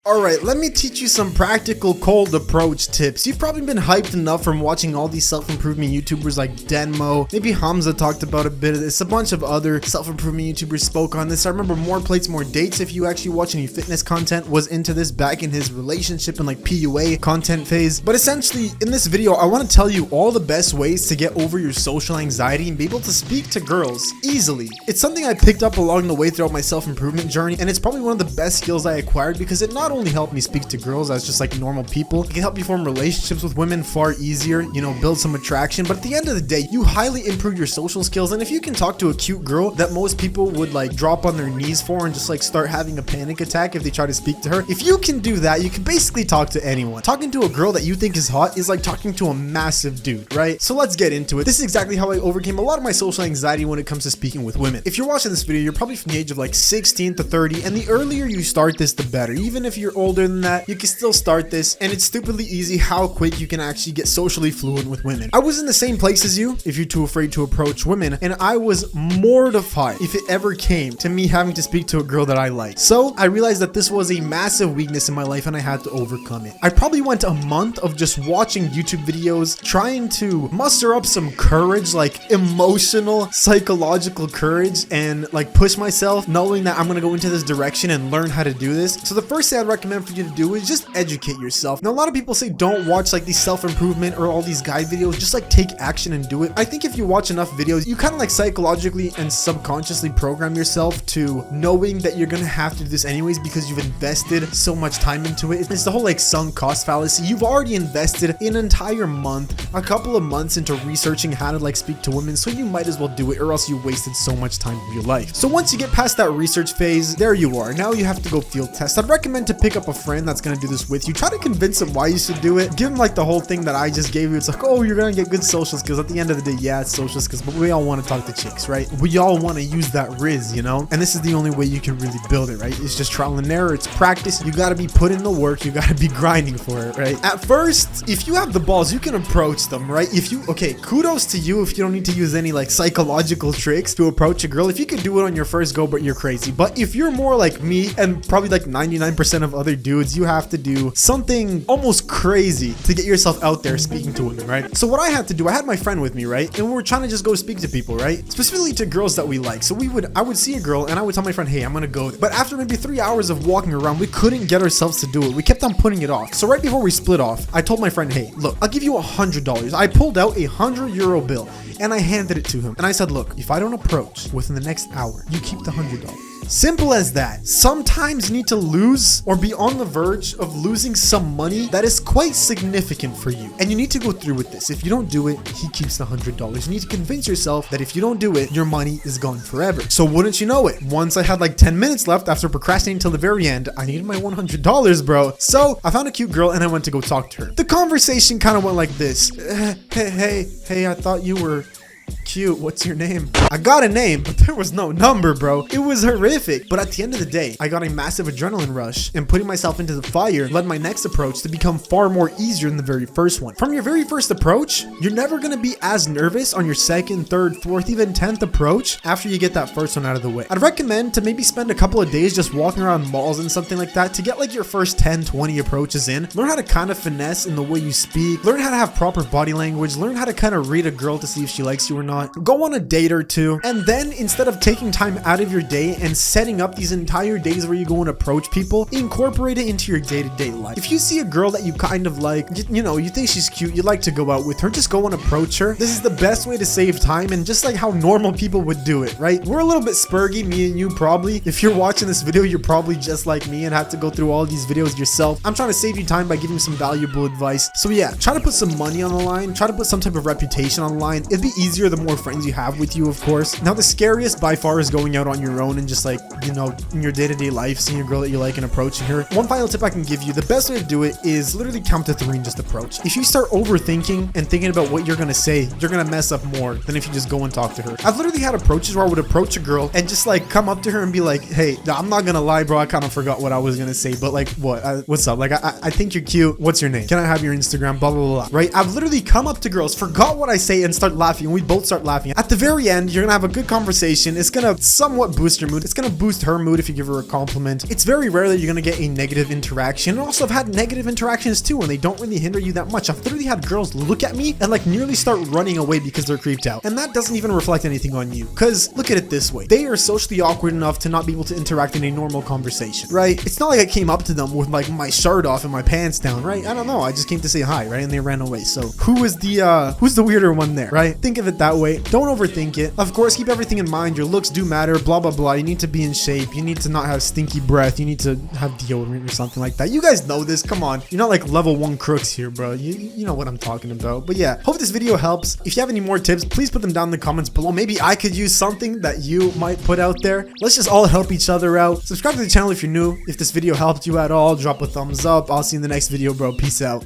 Alright, let me teach you some practical cold approach tips. You've probably been hyped enough from watching all these self-improvement YouTubers like Denmo. Maybe Hamza talked about a bit of this. A bunch of other self-improvement YouTubers spoke on this. I remember More Plates, More Dates, if you actually watch any fitness content, was into this back in his relationship and like PUA content phase. But essentially, in this video, I want to tell you all the best ways to get over your social anxiety and be able to speak to girls easily. It's something I picked up along the way throughout my self-improvement journey, and it's probably one of the best skills I acquired because it not only helped me speak to girls as just like normal people, it can help you form relationships with women far easier, you know, build some attraction, but at the end of the day, you highly improve your social skills. And if you can talk to a cute girl that most people would like drop on their knees for and just like start having a panic attack if they try to speak to her, if you can do that, you can basically talk to anyone. Talking to a girl that you think is hot is like talking to a massive dude, right? So let's get into it. This is exactly how I overcame a lot of my social anxiety when it comes to speaking with women. If you're watching this video, you're probably from the age of like 16 to 30, and the earlier you start this, the better. Even if you're older than that, you can still start this, and it's stupidly easy how quick you can actually get socially fluent with women. I was in the same place as you, if you're too afraid to approach women, and I was mortified if it ever came to me having to speak to a girl that I liked. So I realized that this was a massive weakness in my life and I had to overcome it. I probably went a month of just watching YouTube videos, trying to muster up some courage, like emotional, psychological courage, and like push myself, knowing that I'm gonna go into this direction and learn how to do this. So the first thing I'd recommend for you to do is just educate yourself. Now, a lot of people say don't watch like these self-improvement or all these guide videos, just like take action and do it. I think if you watch enough videos, you kind of like psychologically and subconsciously program yourself to knowing that you're gonna have to do this anyways because you've invested so much time into it. It's the whole like sunk cost fallacy. You've already invested an entire month, a couple of months into researching how to like speak to women, so you might as well do it, or else you wasted so much time of your life. So once you get past that research phase, there you are. Now you have to go field test. I'd recommend to pick up a friend that's gonna do this with you. Try to convince him why you should do it. Give him like the whole thing that I just gave you. It's like, oh, you're gonna get good social skills. At the end of the day, yeah, it's social skills, but we all want to talk to chicks, right? We all want to use that riz, you know? And this is the only way you can really build it, right? It's just trial and error. It's practice. You gotta be put in the work. You gotta be grinding for it, right? At first, if you have the balls, you can approach them, right? Okay, kudos to you if you don't need to use any like psychological tricks to approach a girl. If you could do it on your first go, but you're crazy. But if you're more like me and probably like 99% of other dudes, you have to do something almost crazy to get yourself out there speaking to women, right? So what I had to do, I had my friend with me, right? And we were trying to just go speak to people, right? Specifically to girls that we like. So I would see a girl and I would tell my friend, hey, I'm gonna go. But after maybe 3 hours of walking around, we couldn't get ourselves to do it. We kept on putting it off. So right before we split off, I told my friend, hey, look, I'll give you $100. I pulled out a €100 bill and I handed it to him. And I said, look, if I don't approach within the next hour, you keep the $100. Simple as that. Sometimes you need to lose or be on the verge of losing some money that is quite significant for you. And you need to go through with this. If you don't do it, he keeps the $100. You need to convince yourself that if you don't do it, your money is gone forever. So wouldn't you know it? Once I had like 10 minutes left after procrastinating until the very end, I needed my $100, bro. So I found a cute girl and I went to go talk to her. The conversation kind of went like this. Hey, I thought you were cute. What's your name? I got a name, but there was no number, bro. It was horrific. But at the end of the day, I got a massive adrenaline rush, and putting myself into the fire led my next approach to become far more easier than the very first one. From your very first approach, you're never going to be as nervous on your second, third, fourth, even 10th approach after you get that first one out of the way. I'd recommend to maybe spend a couple of days just walking around malls and something like that to get like your first 10, 20 approaches in. Learn how to kind of finesse in the way you speak. Learn how to have proper body language. Learn how to kind of read a girl to see if she likes you or not. Go on a date or two, and then instead of taking time out of your day and setting up these entire days where you go and approach people, incorporate it into your day-to-day life. If you see a girl that you kind of like, you know, you think she's cute, you'd like to go out with her, just go and approach her. This is the best way to save time, and just like how normal people would do it, right? We're a little bit spurgy, me and you probably. If you're watching this video, you're probably just like me and have to go through all these videos yourself. I'm trying to save you time by giving you some valuable advice. So yeah, try to put some money on the line, try to put some type of reputation on the line. It'd be easier the more friends you have with you, of course. Now the scariest by far is going out on your own and just like, you know, in your day-to-day life, seeing a girl that you like and approaching her. One final tip I can give you, the best way to do it is literally count to 3 and just approach. If you start overthinking and thinking about what you're gonna say, you're gonna mess up more than if you just go and talk to her. I've literally had approaches where I would approach a girl and just like come up to her and be like, hey, I'm not gonna lie, bro, I kind of forgot what I was gonna say, but like, what's up? Like, I think you're cute. What's your name? Can I have your Instagram? Blah, blah, blah, blah. Right? I've literally come up to girls, forgot what I say, and start laughing, and we both both start laughing. At the very end, you're gonna have a good conversation. It's gonna somewhat boost your mood. It's gonna boost her mood if you give her a compliment. It's very rare that you're gonna get a negative interaction. And also, I've had negative interactions too, and they don't really hinder you that much. I've literally had girls look at me and like nearly start running away because they're creeped out. And that doesn't even reflect anything on you. Cause look at it this way. They are socially awkward enough to not be able to interact in a normal conversation, right? It's not like I came up to them with like my shirt off and my pants down, right? I don't know. I just came to say hi, right? And they ran away. So who's the weirder one there, right? Think of it that way. Don't overthink it. Of course, keep everything in mind. Your looks do matter, blah, blah, blah. You need to be in shape. You need to not have stinky breath. You need to have deodorant or something like that. You guys know this. Come on. You're not like level 1 crooks here, bro. You know what I'm talking about. But yeah, hope this video helps. If you have any more tips, please put them down in the comments below. Maybe I could use something that you might put out there. Let's just all help each other out. Subscribe to the channel if you're new. If this video helped you at all, drop a thumbs up. I'll see you in the next video, bro. Peace out.